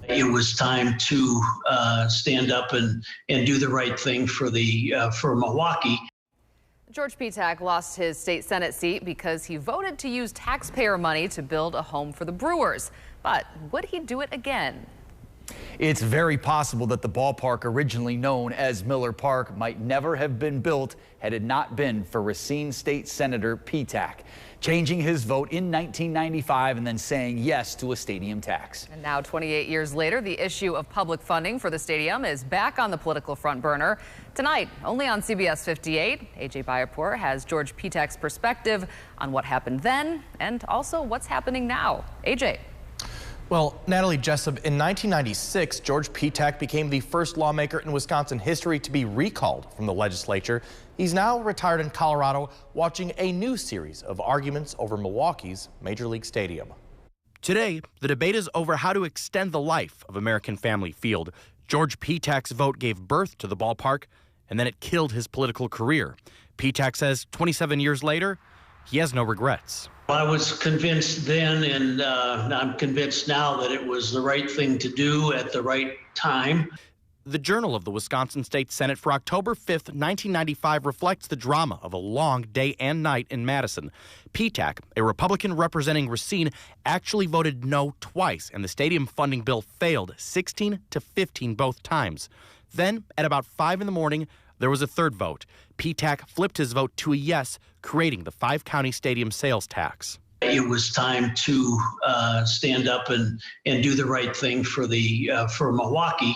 It was time to stand up and do the right thing for Milwaukee. George Petak lost his state Senate seat because he voted to use taxpayer money to build a home for the Brewers. But would he do it again? It's very possible that the ballpark, originally known as Miller Park, might never have been built had it not been for Racine State Senator Petak changing his vote in 1995 and then saying yes to a stadium tax. And now, 28 years later, the issue of public funding for the stadium is back on the political front burner. Tonight, only on CBS 58, AJ Bayapur has George Petak's perspective on what happened then and also what's happening now. AJ. Well, Natalie Jessup, in 1996, George Petak became the first lawmaker in Wisconsin history to be recalled from the legislature. He's now retired in Colorado, watching a new series of arguments over Milwaukee's Major League Stadium. Today, the debate is over how to extend the life of American Family Field. George Petak's vote gave birth to the ballpark, and then it killed his political career. Petak says 27 years later, he has no regrets. I was convinced then, and I'm convinced now that it was the right thing to do at the right time. The Journal of the Wisconsin State Senate for October 5th, 1995 reflects the drama of a long day and night in Madison. Petak, a Republican representing Racine, actually voted no twice, and the stadium funding bill failed 16-15 both times. Then, at about 5 in the morning, there was a third vote. Petak flipped his vote to a yes, creating the 5-county stadium sales tax. It was time to stand up and do the right thing for Milwaukee,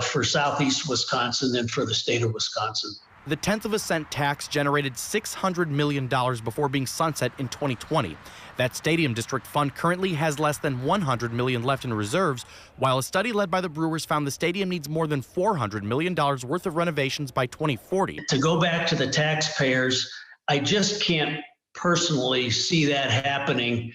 for Southeast Wisconsin, and for the state of Wisconsin. The 1/10 of a cent tax generated $600 million before being sunset in 2020. That stadium district fund currently has less than $100 million left in reserves, while a study led by the Brewers found the stadium needs more than $400 million worth of renovations by 2040. To go back to the taxpayers, I just can't personally see that happening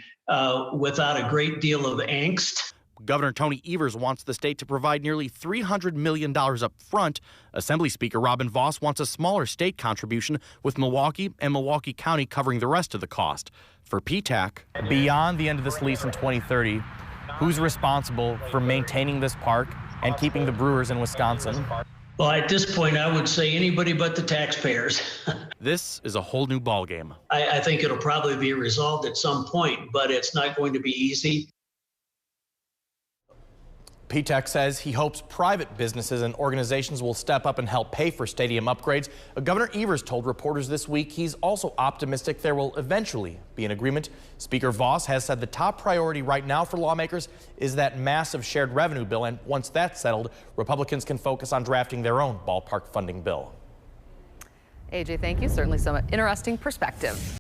without a great deal of angst. Governor Tony Evers wants the state to provide nearly $300 million up front. Assembly Speaker Robin Vos wants a smaller state contribution, with Milwaukee and Milwaukee County covering the rest of the cost. For Petak, beyond the end of this lease in 2030, who's responsible for maintaining this park and keeping the Brewers in Wisconsin? Well, at this point, I would say anybody but the taxpayers. This is a whole new ballgame. I think it'll probably be resolved at some point, but it's not going to be easy. Petak says he hopes private businesses and organizations will step up and help pay for stadium upgrades. Governor Evers told reporters this week he's also optimistic there will eventually be an agreement. Speaker Vos has said the top priority right now for lawmakers is that massive shared revenue bill, and once that's settled, Republicans can focus on drafting their own ballpark funding bill. AJ, thank you. Certainly some interesting perspective.